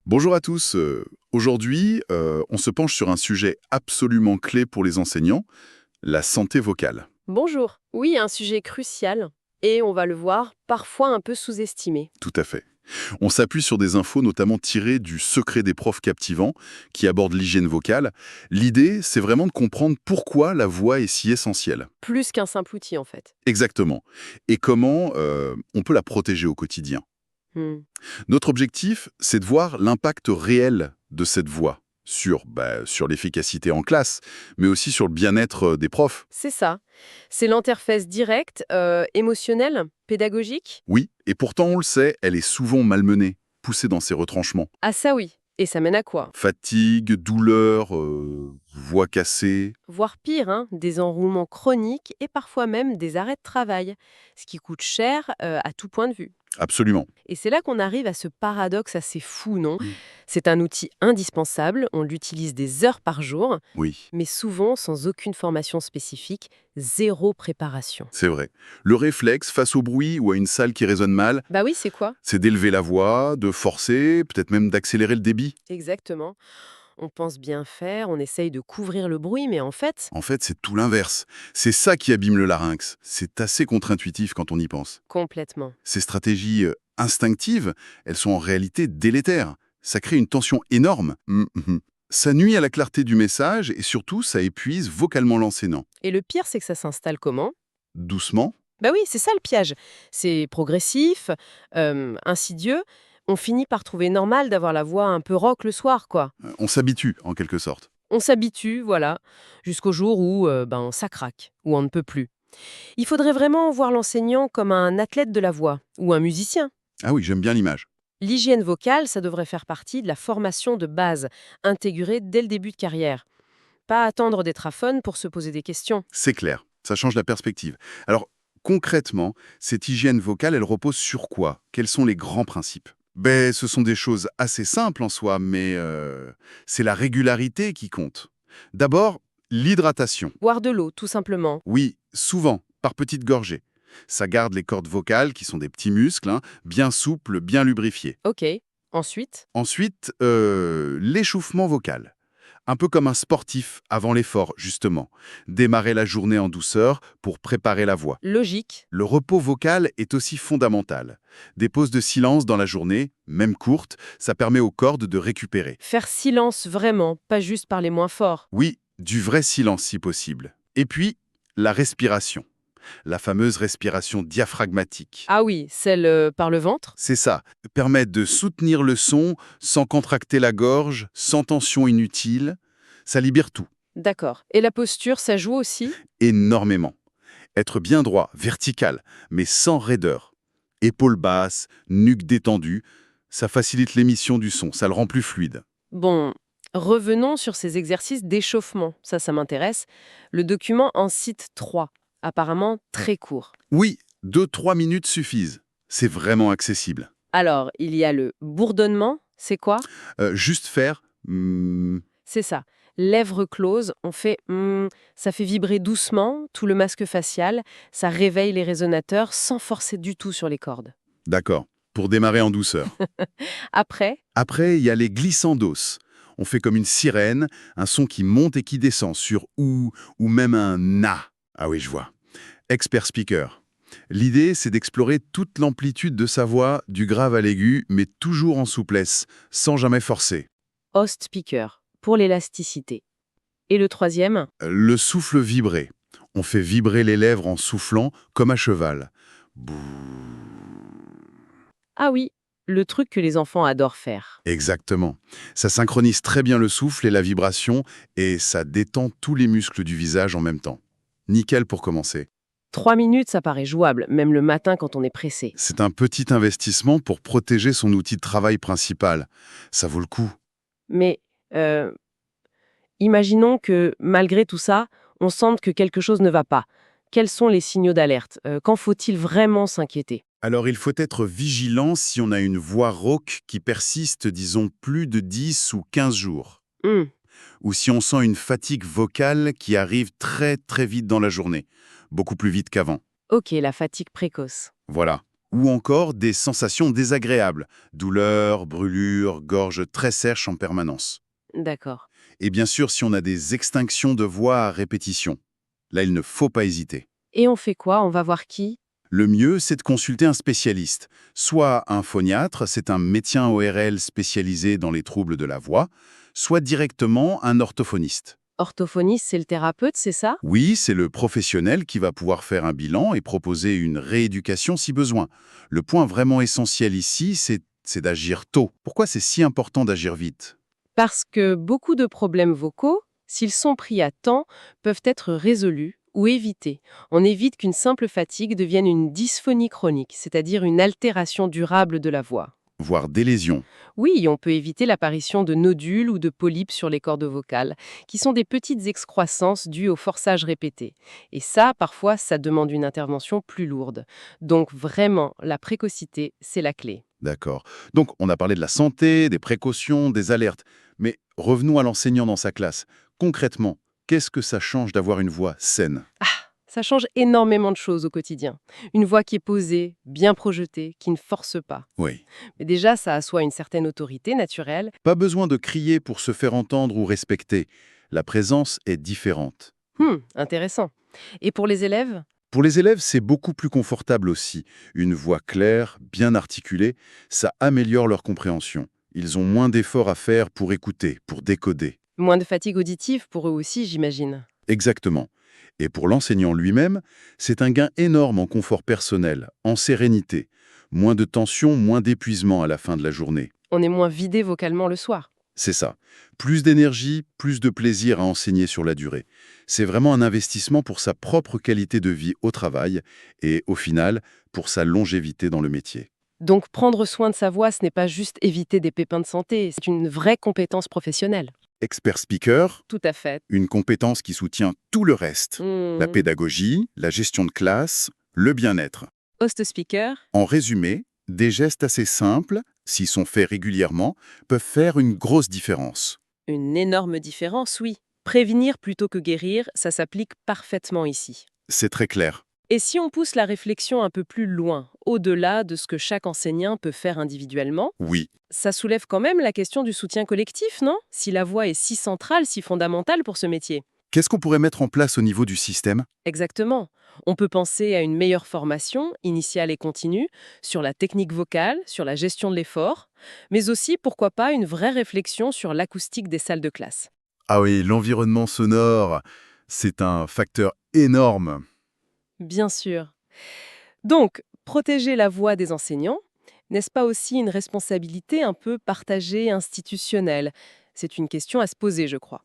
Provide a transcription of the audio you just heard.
Bonjour à tous. Aujourd'hui, on se penche sur un sujet absolument clé pour les enseignants, la santé vocale. Bonjour. Oui, un sujet crucial et on va le voir, parfois un peu sous-estimé. Tout à fait. On s'appuie sur des infos notamment tirées du Secret des profs captivants qui aborde l'hygiène vocale. L'idée, c'est vraiment de comprendre pourquoi la voix est si essentielle. Plus qu'un simple outil en fait. Exactement. Et comment on peut la protéger au quotidien. Hmm. Notre objectif, c'est de voir l'impact réel de cette voix sur l'efficacité en classe, mais aussi sur le bien-être des profs. C'est ça. C'est l'interface directe, émotionnelle, pédagogique. Oui, et pourtant on le sait, elle est souvent malmenée, poussée dans ses retranchements. Ah ça oui. Et ça mène à quoi? Fatigue, douleur, voix cassée. Voire pire, hein, des enroulements chroniques et parfois même des arrêts de travail, ce qui coûte cher à tout point de vue. Absolument. Et c'est là qu'on arrive à ce paradoxe assez fou, non? Mm. C'est un outil indispensable, on l'utilise des heures par jour, Oui, mais souvent sans aucune formation spécifique, zéro préparation. c'est vrai. Le réflexe face au bruit ou à une salle qui résonne mal, Bah oui, c'est quoi? c'est d'élever la voix, de forcer, peut-être même d'accélérer le débit. Exactement. On pense bien faire, on essaye de couvrir le bruit, mais en fait, En fait, c'est tout l'inverse. C'est ça qui abîme le larynx. C'est assez contre-intuitif quand on y pense. complètement. Ces stratégies instinctives, elles sont en réalité délétères. Ça crée une tension énorme. Ça nuit à la clarté du message et surtout, ça épuise vocalement l'enseignant. Et le pire, c'est que ça s'installe comment? Doucement, Bah oui, c'est ça le piège. C'est progressif, insidieux. On finit par trouver normal d'avoir la voix un peu rock le soir, quoi. on s'habitue en quelque sorte. On s'habitue, voilà, jusqu'au jour où ça craque, où on ne peut plus. Il faudrait vraiment voir l'enseignant comme un athlète de la voix, ou un musicien. Ah oui, j'aime bien l'image. L'hygiène vocale, ça devrait faire partie de la formation de base, intégrée dès le début de carrière. Pas attendre d'être aphone pour se poser des questions. C'est clair, ça change la perspective. Alors, concrètement, cette hygiène vocale, elle repose sur quoi? Quels sont les grands principes? Ce sont des choses assez simples en soi, mais c'est la régularité qui compte. D'abord, l'hydratation. Boire de l'eau, tout simplement. Oui, souvent, par petites gorgées. Ça garde les cordes vocales, qui sont des petits muscles, hein, bien souples, bien lubrifiés. Ok. Ensuite, Ensuite, l'échauffement vocal. Un peu comme un sportif avant l'effort, justement. Démarrer la journée en douceur pour préparer la voix. logique. Le repos vocal est aussi fondamental. Des pauses de silence dans la journée, même courtes, ça permet aux cordes de récupérer. Faire silence vraiment, pas juste parler moins fort. Oui, du vrai silence si possible. Et puis, la respiration. La fameuse respiration diaphragmatique. Ah oui, celle par le ventre. C'est ça, permettre de soutenir le son sans contracter la gorge, sans tension inutile. Ça libère tout, D'accord. Et la posture, ça joue aussi? énormément. Être bien droit, vertical, mais sans raideur. Épaules basses, nuque détendue, ça facilite l'émission du son, ça le rend plus fluide. Bon, revenons sur ces exercices d'échauffement. Ça m'intéresse. Le document en cite 3, apparemment très court. Oui, 2-3 minutes suffisent. C'est vraiment accessible. Alors, il y a le bourdonnement, c'est quoi? Juste faire... hmm, C'est ça. Lèvres closes, on fait ça fait vibrer doucement tout le masque facial, ça réveille les résonateurs sans forcer du tout sur les cordes. d'accord, pour démarrer en douceur. Après, Après, il y a les glissandos. On fait comme une sirène, un son qui monte et qui descend sur ou même un na. Ah oui, je vois. Expert speaker. L'idée, c'est d'explorer toute l'amplitude de sa voix, du grave à l'aigu, mais toujours en souplesse, sans jamais forcer. host speaker, pour l'élasticité. Et le troisième? Le souffle vibré. On fait vibrer les lèvres en soufflant, comme à cheval. Bouh. Ah oui, le truc que les enfants adorent faire. Exactement. Ça synchronise très bien le souffle et la vibration, et ça détend tous les muscles du visage en même temps. Nickel pour commencer. 3 minutes, ça paraît jouable, même le matin quand on est pressé. C'est un petit investissement pour protéger son outil de travail principal. Ça vaut le coup. Mais euh, imaginons que, malgré tout ça, on sente que quelque chose ne va pas. Quels sont les signaux d'alerte? Quand faut-il vraiment s'inquiéter? Alors il faut être vigilant si on a une voix rauque qui persiste, disons, plus de 10 ou 15 jours. Hmm, Ou si on sent une fatigue vocale qui arrive très très vite dans la journée, beaucoup plus vite qu'avant. ok, la fatigue précoce. Voilà. ou encore des sensations désagréables, douleurs, brûlures, gorge très sèche en permanence. D'accord. Et bien sûr, si on a des extinctions de voix à répétition, là, il ne faut pas hésiter. Et on fait quoi? On va voir qui? Le mieux, c'est de consulter un spécialiste, soit un phoniatre, c'est un médecin ORL spécialisé dans les troubles de la voix, soit directement un orthophoniste. Orthophoniste, c'est le thérapeute, c'est ça? Oui, c'est le professionnel qui va pouvoir faire un bilan et proposer une rééducation si besoin. Le point vraiment essentiel ici, c'est d'agir tôt. Pourquoi c'est si important d'agir vite? Parce que beaucoup de problèmes vocaux, s'ils sont pris à temps, peuvent être résolus ou évités. On évite qu'une simple fatigue devienne une dysphonie chronique, c'est-à-dire une altération durable de la voix. Voire des lésions. Oui, on peut éviter l'apparition de nodules ou de polypes sur les cordes vocales, qui sont des petites excroissances dues au forçage répété. Et ça, parfois, ça demande une intervention plus lourde. Donc vraiment, la précocité, c'est la clé. D'accord. Donc, on a parlé de la santé, des précautions, des alertes. Mais revenons à l'enseignant dans sa classe. Concrètement, qu'est-ce que ça change d'avoir une voix saine? Ah, ça change énormément de choses au quotidien. Une voix qui est posée, bien projetée, qui ne force pas. Oui. Mais déjà, ça assoit une certaine autorité naturelle. Pas besoin de crier pour se faire entendre ou respecter. La présence est différente. Intéressant. Et pour les élèves? Pour les élèves, c'est beaucoup plus confortable aussi. Une voix claire, bien articulée, ça améliore leur compréhension. Ils ont moins d'efforts à faire pour écouter, pour décoder. Moins de fatigue auditive pour eux aussi, j'imagine. Exactement. Et pour l'enseignant lui-même, c'est un gain énorme en confort personnel, en sérénité. Moins de tension, moins d'épuisement à la fin de la journée. On est moins vidé vocalement le soir. C'est ça. Plus d'énergie, plus de plaisir à enseigner sur la durée. C'est vraiment un investissement pour sa propre qualité de vie au travail et, au final, pour sa longévité dans le métier. Donc prendre soin de sa voix, ce n'est pas juste éviter des pépins de santé, c'est une vraie compétence professionnelle. Expert speaker, Tout à fait. une compétence qui soutient tout le reste. La Hmm. pédagogie, la gestion de classe, le bien-être. Host speaker? En résumé, des gestes assez simples, s'ils sont faits régulièrement, peuvent faire une grosse différence. Une énorme différence, oui. Prévenir plutôt que guérir, ça s'applique parfaitement ici. C'est très clair. Et si on pousse la réflexion un peu plus loin, au-delà de ce que chaque enseignant peut faire individuellement, Oui, ça soulève quand même la question du soutien collectif, non? Si la voix est si centrale, si fondamentale pour ce métier. qu'est-ce qu'on pourrait mettre en place au niveau du système? Exactement. On peut penser à une meilleure formation, initiale et continue, sur la technique vocale, sur la gestion de l'effort, mais aussi, pourquoi pas, une vraie réflexion sur l'acoustique des salles de classe. Ah oui, l'environnement sonore, c'est un facteur énorme. Bien sûr. Donc, protéger la voix des enseignants, n'est-ce pas aussi une responsabilité un peu partagée institutionnelle? C'est une question à se poser, je crois.